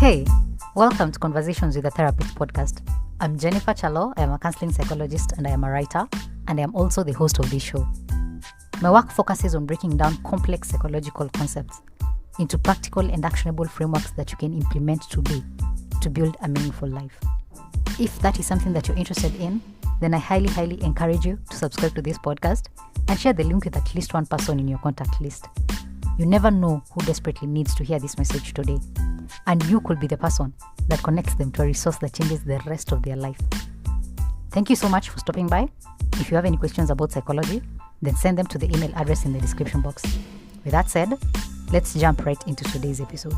Hey, welcome to Conversations with a Therapist podcast. I'm Jennifer Kyalo. I am a counseling psychologist and I am a writer, and I am also the host of this show. My work focuses on breaking down complex psychological concepts into practical and actionable frameworks that you can implement today to build a meaningful life. If that is something that you're interested in, then I highly encourage you to subscribe to this podcast and share the link with at least one person in your contact list. You never know who desperately needs to hear this message today, and you could be the person that connects them to a resource that changes the rest of their life. Thank you so much for stopping by. If you have any questions about psychology, then send them to the email address in the description box. With that said, let's jump right into today's episode.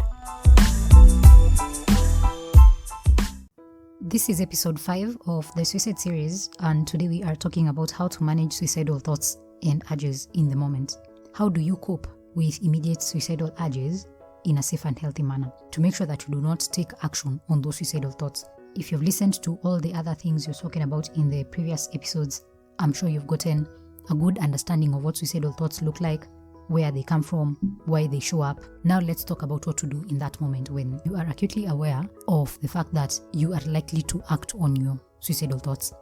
This is episode 5 of the suicide series, and today we are talking about how to manage suicidal thoughts and urges in the moment. How do you cope with immediate suicidal urges in a safe and healthy manner to make sure that you do not take action on those suicidal thoughts? If you've listened to all the other things you're talking about in the previous episodes, I'm sure you've gotten a good understanding of what suicidal thoughts look like, where they come from, why they show up. Now let's talk about what to do in that moment when you are acutely aware of the fact that you are likely to act on your suicidal thoughts.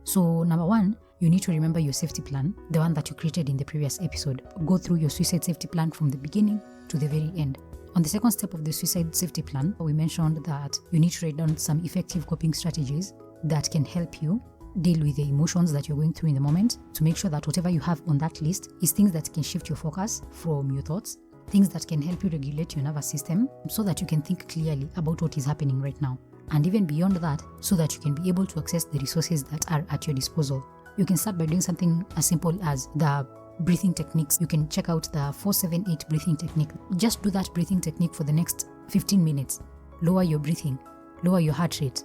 So number 1, you need to remember your safety plan, the one that you created in the previous episode. Go through your suicide safety plan from the beginning to the very end. On the second step of the suicide safety plan, we mentioned that you need to write down some effective coping strategies that can help you deal with the emotions that you're going through in the moment, to make sure that whatever you have on that list is things that can shift your focus from your thoughts, things that can help you regulate your nervous system so that you can think clearly about what is happening right now. And even beyond that, so that you can be able to access the resources that are at your disposal. You can start by doing something as simple as the breathing techniques. You can check out the 4-7-8 breathing technique. Just do that breathing technique for the next 15 minutes. Lower your breathing, lower your heart rate.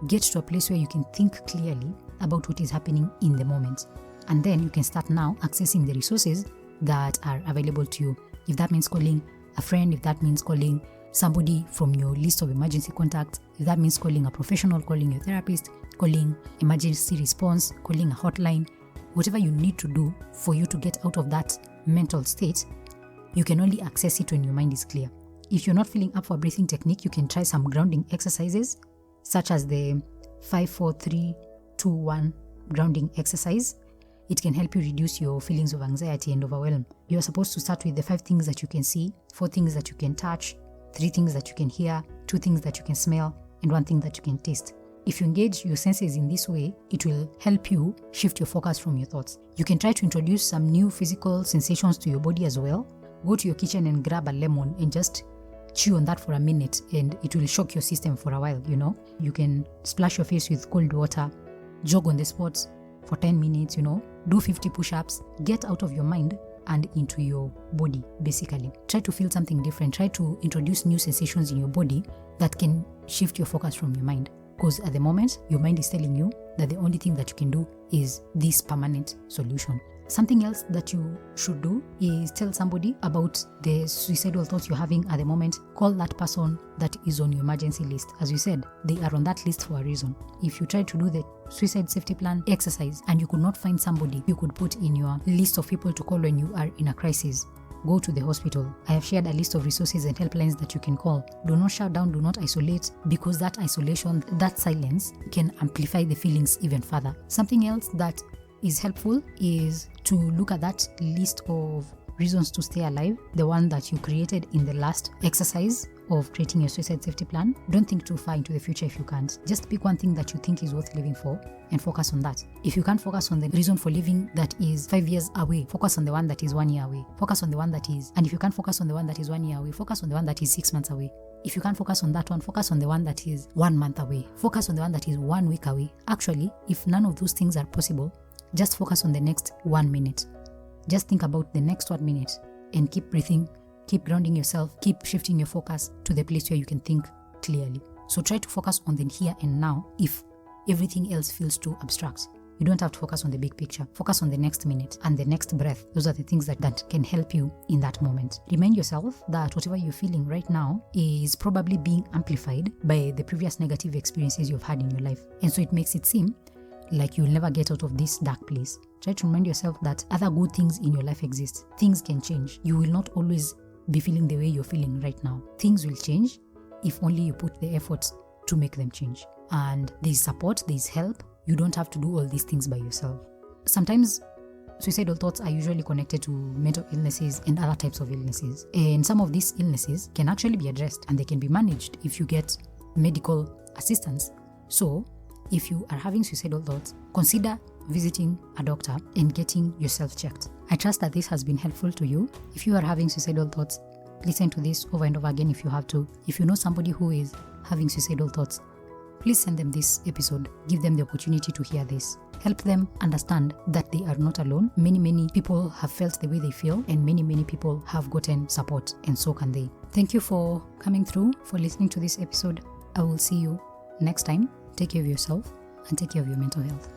Get to a place where you can think clearly about what is happening in the moment. And then you can start now accessing the resources that are available to you. If that means calling a friend, if that means calling somebody from your list of emergency contacts, if that means calling a professional, calling your therapist, calling emergency response, calling a hotline, whatever you need to do for you to get out of that mental state, you can only access it when your mind is clear. If you're not feeling up for a breathing technique, you can try some grounding exercises, such as the 5-4-3-2-1 grounding exercise. It can help you reduce your feelings of anxiety and overwhelm. You're supposed to start with the 5 things that you can see, 4 things that you can touch, 3 things that you can hear, 2 things that you can smell, and 1 thing that you can taste. If you engage your senses in this way, it will help you shift your focus from your thoughts. You can try to introduce some new physical sensations to your body as well. Go to your kitchen and grab a lemon and just chew on that for a minute, and it will shock your system for a while, You can splash your face with cold water, jog on the spot for 10 minutes, do 50 push-ups, get out of your mind and into your body, basically. Try to feel something different. Try to introduce new sensations in your body that can shift your focus from your mind. Because at the moment, your mind is telling you that the only thing that you can do is this permanent solution. Something else that you should do is tell somebody about the suicidal thoughts you're having at the moment. Call that person that is on your emergency list. As we said, they are on that list for a reason. If you try to do the suicide safety plan exercise and you could not find somebody you could put in your list of people to call when you are in a crisis, go to the hospital. I have shared a list of resources and helplines that you can call. Do not shut down, do not isolate, because that isolation, that silence can amplify the feelings even further. Something else that is helpful is to look at that list of reasons to stay alive, the one that you created in the last exercise of creating your suicide safety plan. Don't think too far into the future if you can't. Just pick one thing that you think is worth living for and focus on that. If you can't focus on the reason for living that is 5 years away, focus on the one that is 1 year away. Focus on the one that is, and if you can't focus on the one that is 1 year away, focus on the one that is 6 months away. If you can't focus on that one, focus on the one that is 1 month away. Focus on the one that is 1 week away. Actually, if none of those things are possible, just focus on the next 1 minute. Just think about the next 1 minute and keep breathing, keep grounding yourself, keep shifting your focus to the place where you can think clearly. So try to focus on the here and now if everything else feels too abstract. You don't have to focus on the big picture. Focus on the next minute and the next breath. Those are the things that can help you in that moment. Remind yourself that whatever you're feeling right now is probably being amplified by the previous negative experiences you've had in your life. And so it makes it seem like you'll never get out of this dark place. Try to remind yourself that other good things in your life exist. Things can change. You will not always be feeling the way you're feeling right now. Things will change. if only you put the efforts to make them change. And there's support, there's help. You don't have to do all these things by yourself. Sometimes suicidal thoughts are usually connected to mental illnesses and other types of illnesses. And some of these illnesses can actually be addressed and they can be managed if you get medical assistance. So, if you are having suicidal thoughts, consider visiting a doctor and getting yourself checked. I trust that this has been helpful to you. If you are having suicidal thoughts, listen to this over and over again if you have to. If you know somebody who is having suicidal thoughts, please send them this episode. Give them the opportunity to hear this. Help them understand that they are not alone. Many people have felt the way they feel, and many people have gotten support, and so can they. Thank you for coming through, for listening to this episode. I will see you next time. Take care of yourself and take care of your mental health.